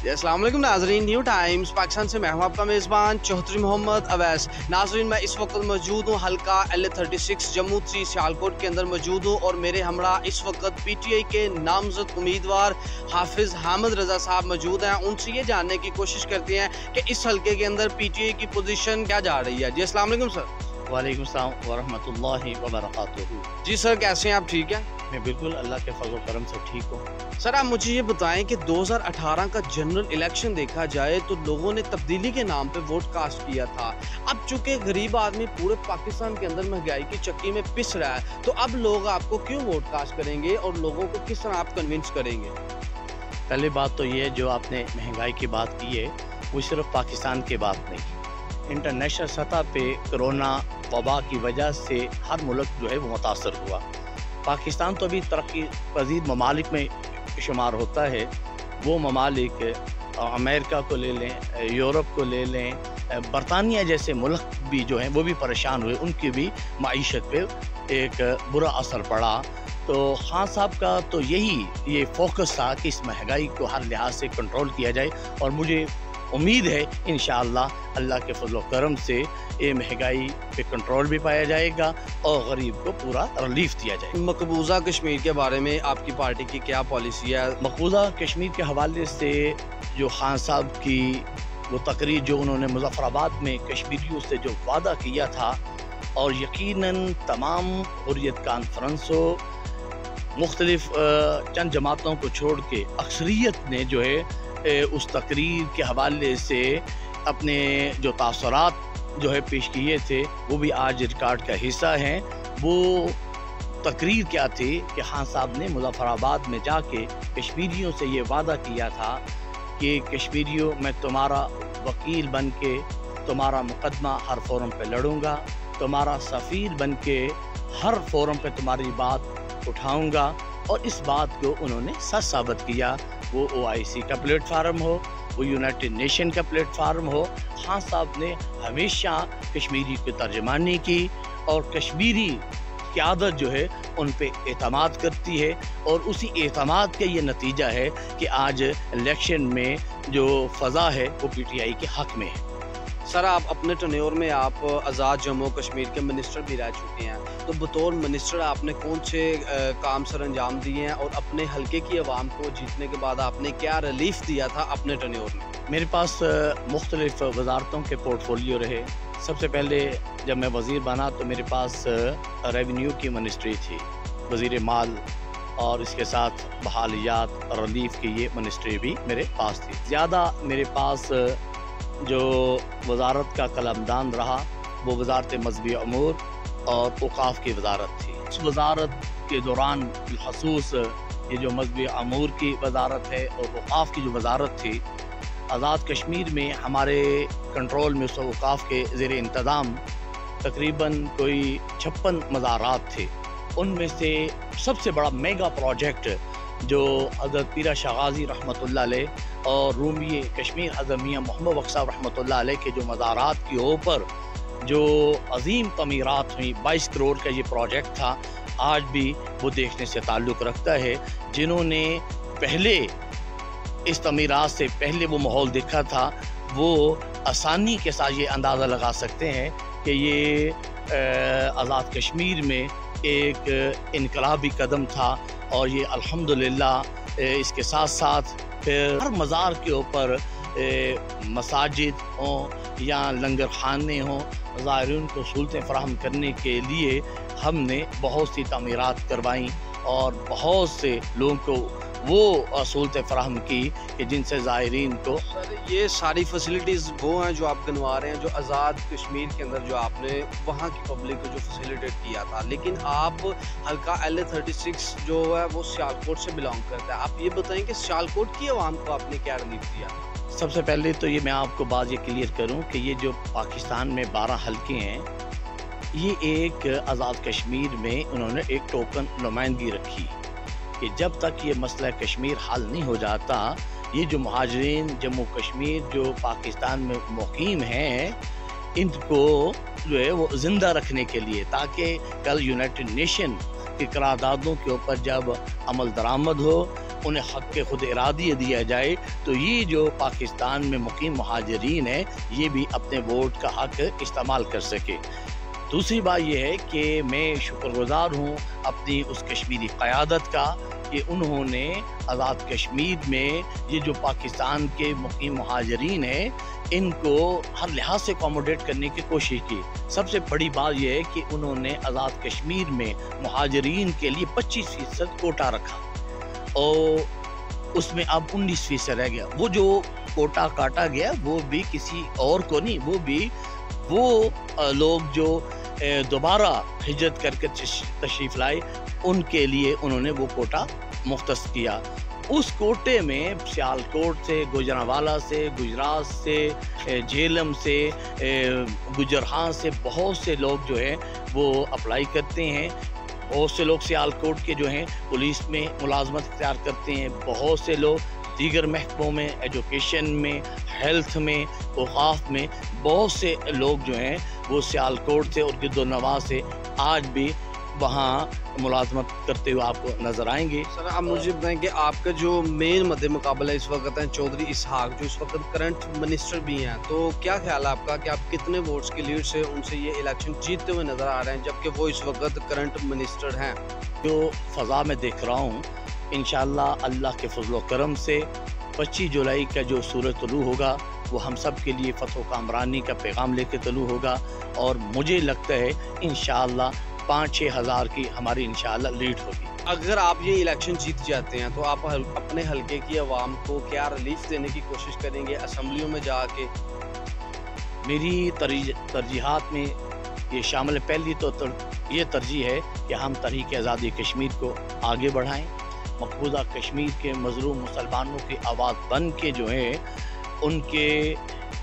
अस्सलाम वालेकुम नाज़रीन, न्यू टाइम्स पाकिस्तान से मैं हूं आपका मेज़बान चौधरी मोहम्मद अवैस। नाज़रीन, मैं इस वक्त मौजूद हूं हल्का LA36 जम्मू 3 सियालकोट के अंदर मौजूद हूं और मेरे हमरा इस वक्त PTI के नामजद उम्मीदवार हाफिज़ हामिद रज़ा साहब मौजूद हैं। उनसे ये जानने की कोशिश करते हैं कि इस हल्के के अंदर PTI की पोजीशन क्या जा रही है। जी अस्सलाम वालेकुम सर। वालेकुम सलाम वरहमतुल्लाहि वबरकातुहू। जी सर, कैसे हैं आप? ठीक हैं? मैं बिल्कुल अल्लाह के फज़ल करम से ठीक हूँ। सर, आप मुझे ये बताएं कि 2018 का जनरल इलेक्शन देखा जाए तो लोगों ने तब्दीली के नाम पे वोट कास्ट किया था। अब चूंकि गरीब आदमी पूरे पाकिस्तान के अंदर महंगाई की चक्की में पिस रहा है, तो अब लोग आपको क्यों वोट कास्ट करेंगे और लोगों को किस तरह आप कन्विंस करेंगे? पहली बात तो ये जो आपने महंगाई की बात की है, वो सिर्फ पाकिस्तान की बात नहीं, इंटरनेशनल सतह पे कोरोना वबा की वजह से हर मुल्क जो है वो मुतासर हुआ। पाकिस्तान तो अभी तरक्की पजीर ममालिक में शुमार होता है। वो ममालिक अमेरिका को ले लें, यूरोप को ले लें, बरतानिया जैसे मुल्क भी जो हैं वो भी परेशान हुए, उनकी भी माईशत पे एक बुरा असर पड़ा। तो खान साहब का तो ये फोकस था कि इस महंगाई को हर लिहाज से कंट्रोल किया जाए और मुझे उम्मीद है इंशाअल्लाह अल्लाह के फजल करम से ये महंगाई पे कंट्रोल भी पाया जाएगा और गरीब को पूरा रिलीफ दिया जाएगा। मकबूजा कश्मीर के बारे में आपकी पार्टी की क्या पॉलिसी है? मकबूजा कश्मीर के हवाले से जो खान साहब की वो तकरीर जो उन्होंने मुजफ्फराबाद में कश्मीरियों से जो वादा किया था, और यकीनन तमाम हुर्रियत कॉन्फ्रेंस हो, मुख्तलिफ चंद जमातों को छोड़ के अक्सरियत ने जो है उस तकरीर के हवाले से अपने जो तासरात जो है पेश किए थे वो भी आज रिकॉर्ड का हिस्सा हैं। वो तकरीर क्या थी कि खान साहब ने मुजफ्फराबाद में जाके कश्मीरियों से ये वादा किया था कि कश्मीरियों मैं तुम्हारा वकील बन के तुम्हारा मुकदमा हर फोरम पे लड़ूंगा, तुम्हारा सफ़ीर बन के हर फोरम पे तुम्हारी बात उठाऊंगा। और इस बात को उन्होंने सच साबित किया। वो OIC का प्लेटफार्म हो, वो यूनाइटेड नेशन का प्लेटफार्म हो, खान साहब ने हमेशा कश्मीरी की तर्जमानी की और कश्मीरी क़यादत जो है उन पे एतमाद करती है और उसी एतमाद का ये नतीजा है कि आज इलेक्शन में जो फ़ज़ा है वो PTI के हक़ में है। सर, आप अपने टन्योर में आप आज़ाद जम्मू कश्मीर के मिनिस्टर भी रह चुके हैं, तो बतौर मिनिस्टर आपने कौन से काम सर अंजाम दिए हैं और अपने हल्के की आवाम को जीतने के बाद आपने क्या रिलीफ दिया था अपने टन्योर में? मेरे पास मुख्तलिफ वजारतों के पोर्टफोलियो रहे। सबसे पहले जब मैं वज़ीर बना तो मेरे पास रेवेन्यू की मिनिस्ट्री थी, वज़ीर माल, और इसके साथ बहालियात और रिलीफ की ये मिनिस्ट्री भी मेरे पास थी। ज़्यादा मेरे पास जो वजारत का कलमदान रहा वो वजारत मज़हबी अमूर और औक़ाफ़ की वजारत थी। इस वजारत के दौरान बिलख़ुसूस ये जो मज़हबी अमूर की वजारत है और औक़ाफ़ की जो वजारत थी, आज़ाद कश्मीर में हमारे कंट्रोल में उस औक़ाफ़ के ज़ेर इंतज़ाम तकरीबन कोई 56 मज़ारात थे। उनमें से सबसे बड़ा मेगा प्रोजेक्ट जो हज़रत पीरा शाह गाज़ी रहमतुल्लाह अलैह और रूमी कश्मीर हज़रत मियां मोहम्मद बख्श साहब रहमतुल्लाह अलैह के जो मज़ारात के ऊपर जो अजीम तमीरात हुई, 22 करोड़ का ये प्रोजेक्ट था, आज भी वो देखने से ताल्लुक़ रखता है। जिन्होंने पहले इस तमीरात से पहले वो माहौल देखा था वो आसानी के साथ ये अंदाज़ा लगा सकते हैं कि ये आज़ाद कश्मीर में एक इनकलाबी कदम था। और ये अल्हम्दुलिल्लाह इसके साथ साथ फिर हर मज़ार के ऊपर मसाजिद हों या लंगर खाने हों, ज़ायरीन को सहूलतें फ़राहम करने के लिए हमने बहुत सी तमीरात करवाईं और बहुत से लोगों को वो सहूलतें फ़राहम की कि जिनसे ज़ायरीन को। सर, ये सारी फैसिलिटीज़ वो हैं जो आप गिनवा रहे हैं जो आज़ाद कश्मीर के अंदर जो आपने वहाँ की पब्लिक को जो फैसिलिटेट किया था, लेकिन आप हल्का LA36 जो है वो सियालकोट से बिलोंग करता है। आप ये बताएं कि सियालकोट की आवाम को आपने क्या रिलीफ दिया? सबसे पहले तो ये मैं आपको बात ये क्लियर करूँ कि ये जो पाकिस्तान में 12 हल्के हैं, ये एक आज़ाद कश्मीर में उन्होंने एक टोकन नुमाइंदगी रखी कि जब तक ये मसला कश्मीर हल नहीं हो जाता, ये जो मुहाजिरीन जम्मू कश्मीर जो पाकिस्तान में मुकीम हैं, इनको जो है वो ज़िंदा रखने के लिए, ताकि कल यूनाइटेड नेशन की करारदादों के ऊपर जब अमल दरामद हो, انہیں حق کے خود ارادی دیا جائے تو یہ جو پاکستان میں مقیم مہاجرین ہیں یہ بھی اپنے ووٹ کا حق استعمال کر سکے۔ دوسری بات یہ ہے کہ میں شکر گزار ہوں اپنی اس کشمیری قیادت کا کہ انہوں نے آزاد کشمیر میں یہ جو پاکستان کے مقیم مہاجرین ہیں ان کو ہر لحاظ سے اکوموڈیٹ کرنے کی کوشش کی۔ سب سے بڑی بات یہ ہے کہ انہوں نے آزاد کشمیر میں مہاجرین کے لیے 25% کوٹا رکھا اور اس میں اب 19% رہ گیا۔ وہ جو کوٹا کاٹا گیا وہ بھی کسی اور کو نہیں، وہ بھی وہ لوگ جو دوبارہ ہجرت کر کے تشریف لائے ان کے لیے انہوں نے وہ کوٹا مختص کیا۔ اس کوٹے میں سیالکوٹ سے، گوجرانوالا سے، گجرات سے، جہلم سے، گجرہاں سے بہت سے لوگ جو ہیں وہ اپلائی کرتے ہیں۔ بہت سے لوگ سیالکوٹ کے جو ہیں پولیس میں ملازمت اختیار کرتے ہیں، بہت سے لوگ دیگر محکموں میں، ایجوکیشن میں، ہیلتھ میں، اوقاف میں، بہت سے لوگ جو ہیں وہ سیالکوٹ سے اور گرد و نواح سے آج بھی وہاں ملازمت کرتے ہوئے آپ کو نظر آئیں گے۔ سر آپ مجھے بتائیں کہ آپ کا جو مین مد مقابلہ اس وقت ہیں چودھری اسحاق جو اس وقت کرنٹ منسٹر بھی ہیں، تو کیا خیال ہے آپ کا کہ آپ کتنے ووٹس کی لیڈ سے ان سے یہ الیکشن جیتتے ہوئے نظر آ رہے ہیں جبکہ وہ اس وقت کرنٹ منسٹر ہیں؟ جو فضا میں دیکھ رہا ہوں انشاءاللہ اللہ کے فضل و کرم سے 25 جولائی کا جو سورج طلوع ہوگا وہ ہم سب کے لیے فتح و کامرانی کا پیغام لے کے طلوع ہوگا اور مجھے لگتا ہے انشاءاللہ 5-6 ہزار کی ہماری انشاءاللہ لیڈ ہوگی۔ اگر آپ یہ الیکشن جیت جاتے ہیں تو آپ اپنے حلقے کی عوام کو کیا ریلیف دینے کی کوشش کریں گے اسمبلیوں میں جا کے؟ میری ترجیحات میں یہ شامل ہے۔ پہلی تو یہ ترجیح ہے کہ ہم تحریک آزادی کشمیر کو آگے بڑھائیں، مقبوضہ کشمیر کے مظلوم مسلمانوں کی آواز بن کے جو ہے ان کے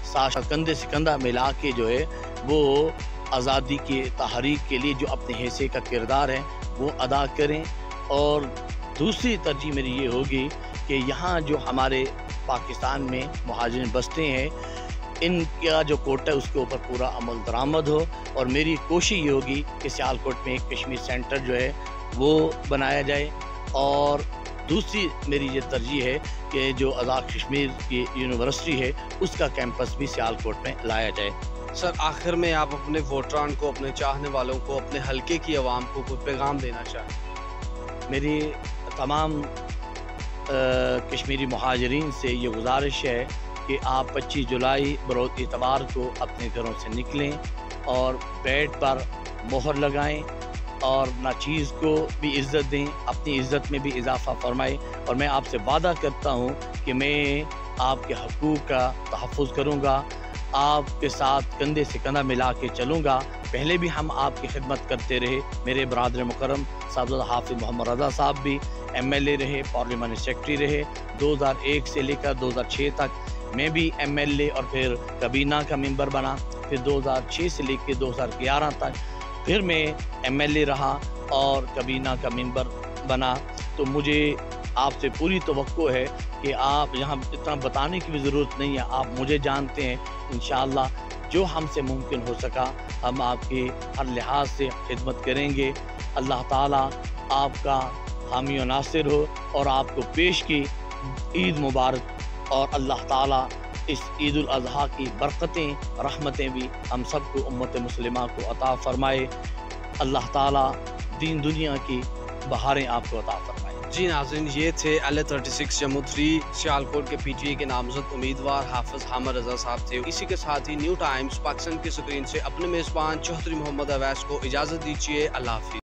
ساتھ کندھے سے کندھا ملا کے جو ہے وہ آزادی کی تحریک کے لیے جو اپنے حصے کا کردار ہے وہ ادا کریں۔ اور دوسری ترجیح میری یہ ہوگی کہ یہاں جو ہمارے پاکستان میں مہاجرین بستے ہیں ان کا جو کوٹا ہے اس کے اوپر پورا عمل درآمد ہو، اور میری کوشش یہ ہوگی کہ سیالکوٹ میں ایک کشمیر سینٹر جو ہے وہ بنایا جائے، اور دوسری میری یہ ترجیح ہے کہ جو آزاد کشمیر کی یونیورسٹی ہے اس کا کیمپس بھی سیالکوٹ میں لایا جائے۔ سر آخر میں آپ اپنے ووٹران کو، اپنے چاہنے والوں کو، اپنے حلقے کی عوام کو کوئی پیغام دینا چاہیں؟ میری تمام کشمیری مہاجرین سے یہ گزارش ہے کہ آپ 25 جولائی بروز اتوار کو اپنے گھروں سے نکلیں اور بیٹ پر مہر لگائیں اور ناچیز کو بھی عزت دیں، اپنی عزت میں بھی اضافہ فرمائیں، اور میں آپ سے وعدہ کرتا ہوں کہ میں آپ کے حقوق کا تحفظ کروں گا، آپ کے ساتھ کندھے سے کندھا ملا کے چلوں گا۔ پہلے بھی ہم آپ کی خدمت کرتے رہے، میرے برادر مکرم صاحبزادہ حافظ محمد رضا صاحب بھی MLA رہے، پارلیمانی سیکرٹری رہے 2001 سے لے کر 2006 تک، میں بھی MLA اور پھر کابینہ کا ممبر بنا، پھر 2006 سے لے کے 2011 تک پھر میں MLA رہا اور کابینہ کا ممبر بنا۔ تو مجھے آپ سے پوری توقع ہے کہ آپ یہاں اتنا بتانے کی بھی ضرورت نہیں ہے، آپ مجھے جانتے ہیں، انشاءاللہ جو ہم سے ممکن ہو سکا ہم آپ کی ہر لحاظ سے خدمت کریں گے۔ اللہ تعالیٰ آپ کا حامی و ناصر ہو اور آپ کو پیش کی عید مبارک، اور اللہ تعالیٰ اس عید الاضحیٰ کی برکتیں، رحمتیں بھی ہم سب کو، امت مسلمہ کو عطا فرمائے۔ اللہ تعالیٰ دین دنیا کی بہاریں آپ کو عطا فرمائے۔ جی ناظرین، یہ تھے LA36 جموں 3 سیالکوٹ کے PTA کے نامزد امیدوار حافظ حامد رضا صاحب تھے۔ اسی کے ساتھ ہی نیو ٹائمز پاکستان کی سکرین سے اپنے میزبان چوہدری محمد اویس کو اجازت دیجیے۔ اللہ حافظ۔